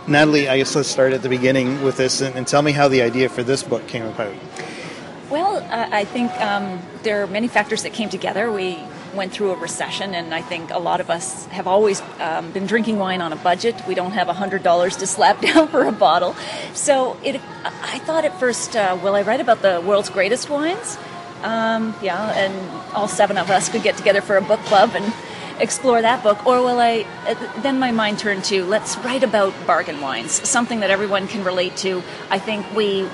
Natalie, I guess let's start at the beginning with this and tell me how the idea for this book came about. Well, I think there are many factors that came together. We went through a recession, and I think a lot of us have always been drinking wine on a budget. We don't have $100 to slap down for a bottle. So I thought at first, will I write about the world's greatest wines? Yeah, and all 7 of us could get together for a book club and explore that book, or will I, then my mind turned to, let's write about bargain wines, something that everyone can relate to. I think we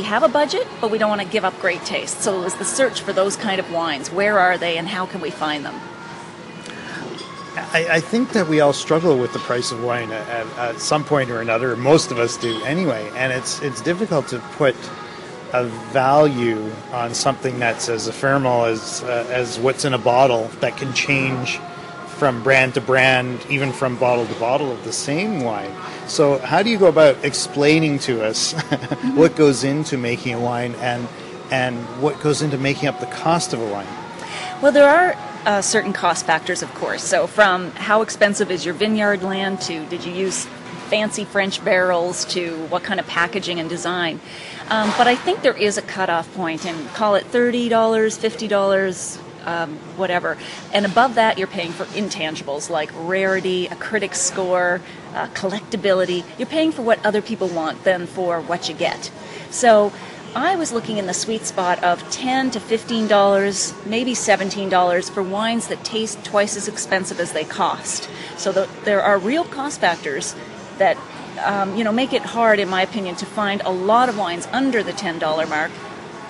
have a budget, but we don't want to give up great taste. So it was the search for those kind of wines. Where are they and how can we find them? I think that we all struggle with the price of wine at some point or another. Most of us do anyway, and it's difficult to put a value on something that's as ephemeral as what's in a bottle that can change from brand to brand, even from bottle to bottle of the same wine. So how do you go about explaining to us what goes into making a wine and what goes into making up the cost of a wine? Well, there are certain cost factors, of course. So from how expensive is your vineyard land to did you use fancy French barrels to what kind of packaging and design. But I think there is a cutoff point, and call it $30, $50, whatever. And above that, you're paying for intangibles like rarity, a critic's score, collectability. You're paying for what other people want than for what you get. So I was looking in the sweet spot of $10 to $15, maybe $17 for wines that taste twice as expensive as they cost. So there are real cost factors that make it hard, in my opinion, to find a lot of wines under the $10 mark.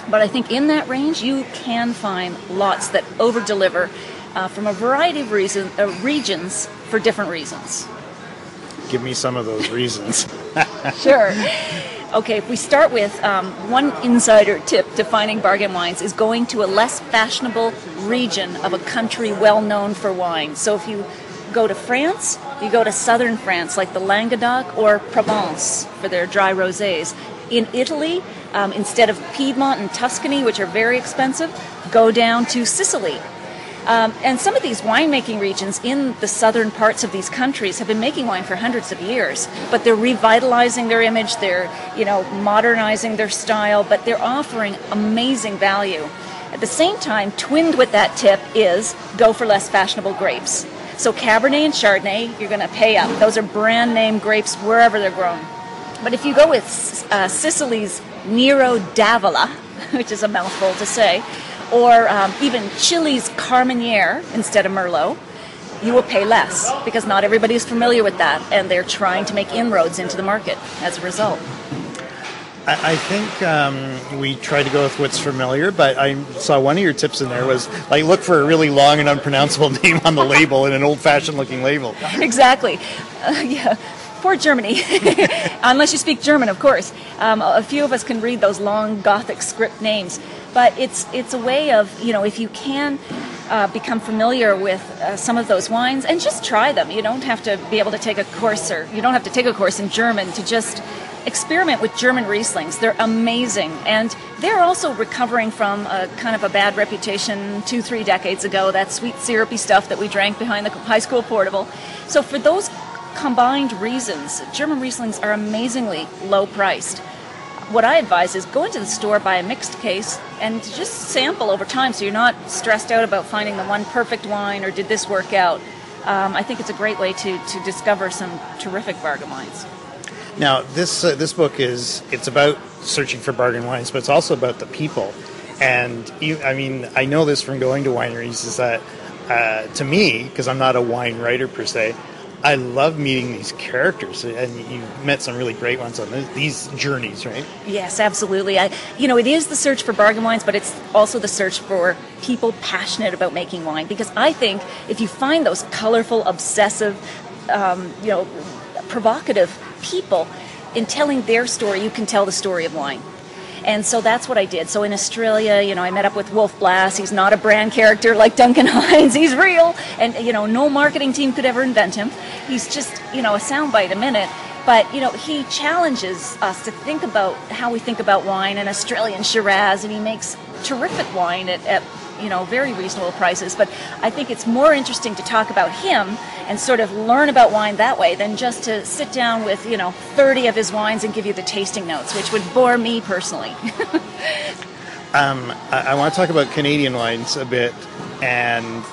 But I think in that range, you can find lots that over-deliver from a variety of regions for different reasons. Give me some of those reasons. Sure. Okay, if we start with one insider tip to finding bargain wines is going to a less fashionable region of a country well known for wine. So if you go to France, you go to southern France, like the Languedoc or Provence for their dry rosés. In Italy, instead of Piedmont and Tuscany, which are very expensive, go down to Sicily. And some of these winemaking regions in the southern parts of these countries have been making wine for hundreds of years, but they're revitalizing their image, they're modernizing their style, but they're offering amazing value. At the same time, twinned with that tip is go for less fashionable grapes. So Cabernet and Chardonnay, you're going to pay up. Those are brand name grapes wherever they're grown. But if you go with Sicily's Nero d'Avola, which is a mouthful to say, or even Chile's Carmenere instead of Merlot, you will pay less because not everybody is familiar with that, and they're trying to make inroads into the market as a result. I think we tried to go with what's familiar, but I saw one of your tips in there was like look for a really long and unpronounceable name on the label and an old-fashioned looking label. Exactly. Yeah. Poor Germany, unless you speak German, of course. A few of us can read those long Gothic script names, but it's a way of, if you can become familiar with some of those wines and just try them. You don't have to be able to take a course, or you don't have to take a course in German to just experiment with German Rieslings. They're amazing, and they're also recovering from a kind of a bad reputation 2-3 decades ago, that sweet syrupy stuff that we drank behind the high school portable. So for those combined reasons, German Rieslings are amazingly low priced. What I advise is go into the store, buy a mixed case, and just sample over time so you're not stressed out about finding the one perfect wine or did this work out. I think it's a great way to discover some terrific bargain wines. Now, this book it's about searching for bargain wines, but it's also about the people. And I know this from going to wineries, is that to me, because I'm not a wine writer per se, I love meeting these characters, and you've met some really great ones on these journeys, right? Yes, absolutely. It is the search for bargain wines, but it's also the search for people passionate about making wine, because I think if you find those colorful, obsessive, provocative people in telling their story, you can tell the story of wine. And so that's what I did. So in Australia, I met up with Wolf Blass. He's not a brand character like Duncan Hines. He's real. And, no marketing team could ever invent him. He's just, a soundbite a minute. But, he challenges us to think about how we think about wine and Australian Shiraz. And he makes terrific wine at very reasonable prices. But I think it's more interesting to talk about him and sort of learn about wine that way than just to sit down with 30 of his wines and give you the tasting notes, which would bore me personally. I want to talk about Canadian wines a bit, and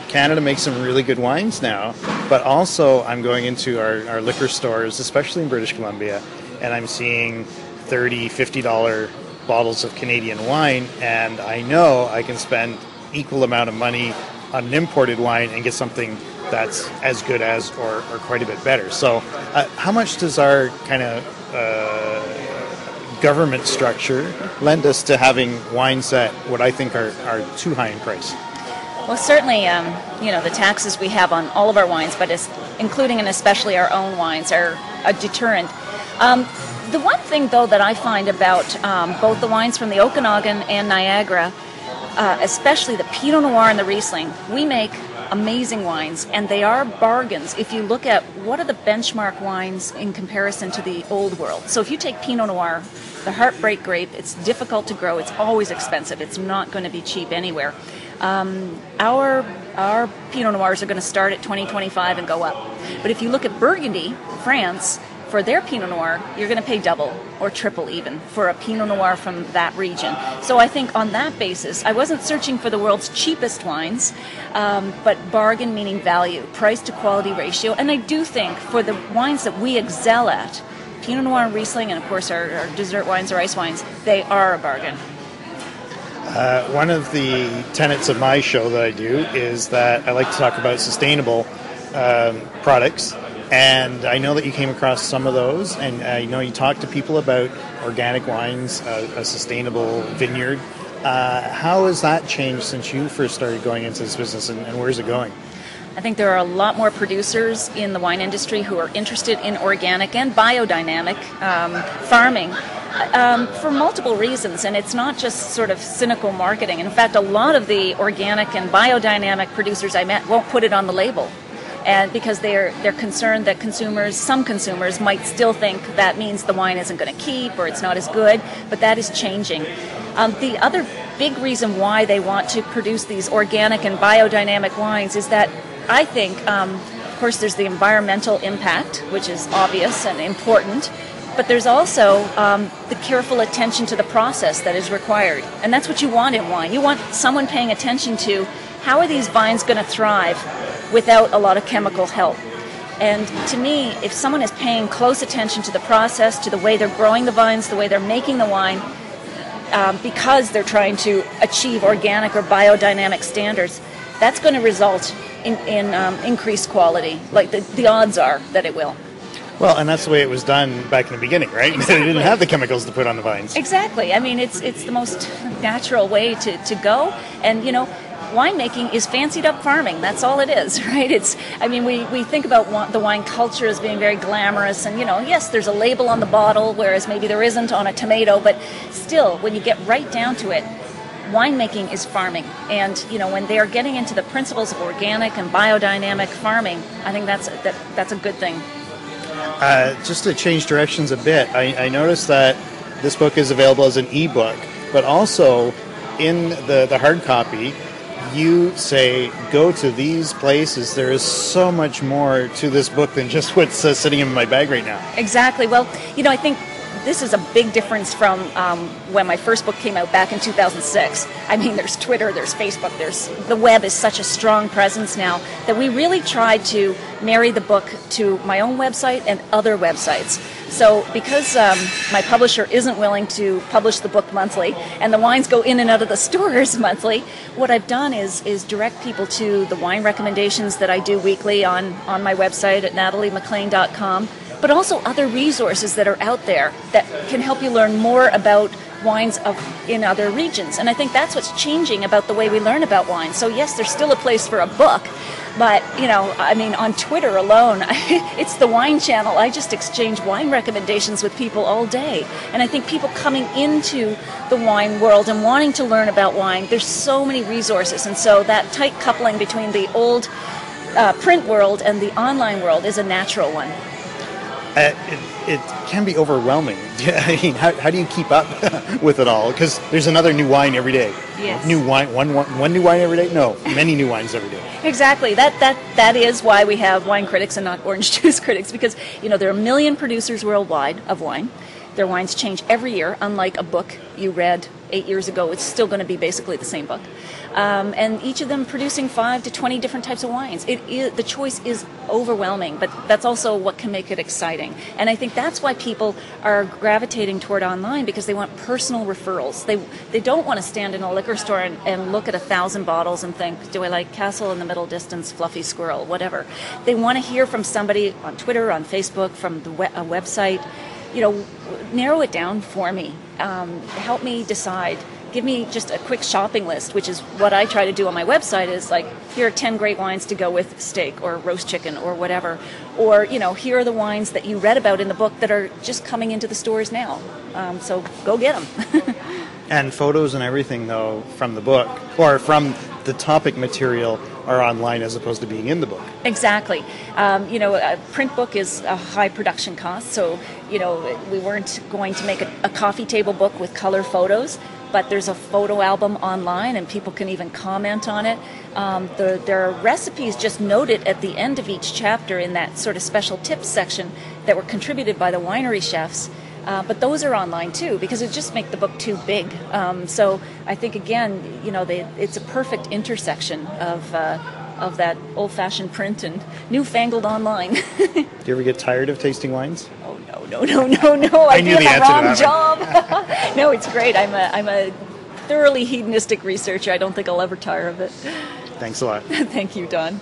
Canada makes some really good wines now, but also I'm going into our liquor stores, especially in British Columbia, and I'm seeing $30, $50 bottles of Canadian wine, and I know I can spend equal amount of money on an imported wine and get something that's as good as or quite a bit better. So how much does our kind of government structure lend us to having wines that what I think are too high in price? Well, certainly, the taxes we have on all of our wines, but including and especially our own wines, are a deterrent. The one thing, though, that I find about both the wines from the Okanagan and Niagara, especially the Pinot Noir and the Riesling, we make amazing wines, and they are bargains if you look at what are the benchmark wines in comparison to the old world. So if you take Pinot Noir, the Heartbreak grape, it's difficult to grow, it's always expensive, it's not going to be cheap anywhere. Our Pinot Noirs are going to start at $20, $25 and go up. But if you look at Burgundy, France, for their Pinot Noir, you're going to pay double or triple even for a Pinot Noir from that region. So I think on that basis, I wasn't searching for the world's cheapest wines, but bargain meaning value, price to quality ratio. And I do think for the wines that we excel at, Pinot Noir and Riesling, and of course our dessert wines or ice wines, they are a bargain. One of the tenets of my show that I do is that I like to talk about sustainable products. And I know that you came across some of those, and I know you talked to people about organic wines, a sustainable vineyard. How has that changed since you first started going into this business, and where's it going? I think there are a lot more producers in the wine industry who are interested in organic and biodynamic farming for multiple reasons, and it's not just sort of cynical marketing. In fact, a lot of the organic and biodynamic producers I met won't put it on the label. And because they're concerned that some consumers might still think that means the wine isn't going to keep or it's not as good, but that is changing. The other big reason why they want to produce these organic and biodynamic wines is that I think, of course, there's the environmental impact, which is obvious and important, but there's also the careful attention to the process that is required. And that's what you want in wine. You want someone paying attention to how are these vines going to thrive without a lot of chemical help. And to me, if someone is paying close attention to the process, to the way they're growing the vines, the way they're making the wine, because they're trying to achieve organic or biodynamic standards, that's going to result in increased quality, like the odds are that it will. Well, and that's the way it was done back in the beginning, right? Exactly. They didn't have the chemicals to put on the vines. Exactly. I mean, it's the most natural way to go. And, winemaking is fancied up farming. That's all it is, right? We think about the wine culture as being very glamorous, and yes, there's a label on the bottle, whereas maybe there isn't on a tomato, but still, when you get right down to it, winemaking is farming. And when they are getting into the principles of organic and biodynamic farming, I think that's a good thing. Just to change directions a bit, I noticed that this book is available as an ebook, but also in the hard copy, you say, go to these places. There is so much more to this book than just what's sitting in my bag right now. Exactly. Well, I think this is a big difference from when my first book came out back in 2006. I mean, there's Twitter, there's Facebook, the web is such a strong presence now that we really tried to marry the book to my own website and other websites. So because my publisher isn't willing to publish the book monthly and the wines go in and out of the stores monthly, what I've done is direct people to the wine recommendations that I do weekly on my website at nataliemclean.com, but also other resources that are out there that can help you learn more about wines in other regions. And I think that's what's changing about the way we learn about wine. So yes, there's still a place for a book, but on Twitter alone, it's the Wine Channel. I just exchange wine recommendations with people all day. And I think people coming into the wine world and wanting to learn about wine, there's so many resources. And so that tight coupling between the old print world and the online world is a natural one. it can be overwhelming. I mean, how do you keep up with it all? Because there's another new wine every day. Yes. New wine, one new wine every day? No, many new wines every day. Exactly. That is why we have wine critics and not orange juice critics, because there are 1 million producers worldwide of wine. Their wines change every year, unlike a book you read 8 years ago. It's still going to be basically the same book. And each of them producing 5 to 20 different types of wines. The choice is overwhelming, but that's also what can make it exciting. And I think that's why people are gravitating toward online, because they want personal referrals. They don't want to stand in a liquor store and look at 1,000 bottles and think, do I like Castle in the Middle Distance, Fluffy Squirrel, whatever. They want to hear from somebody on Twitter, on Facebook, from a website. Narrow it down for me. Help me decide. Give me just a quick shopping list, which is what I try to do on my website, is like, here are 10 great wines to go with steak or roast chicken or whatever. Or, here are the wines that you read about in the book that are just coming into the stores now. So go get them. And photos and everything, though, from the book, or from the topic material, are online as opposed to being in the book. Exactly. A print book is a high production cost, so, we weren't going to make a coffee table book with color photos, but there's a photo album online and people can even comment on it. There are recipes just noted at the end of each chapter in that sort of special tips section that were contributed by the winery chefs. But those are online too, because it just make the book too big. So I think, again, it's a perfect intersection of that old-fashioned print and newfangled online. Do you ever get tired of tasting wines? Oh no! I do knew the have a answer to wrong that job. No, it's great. I'm a thoroughly hedonistic researcher. I don't think I'll ever tire of it. Thanks a lot. Thank you, Don.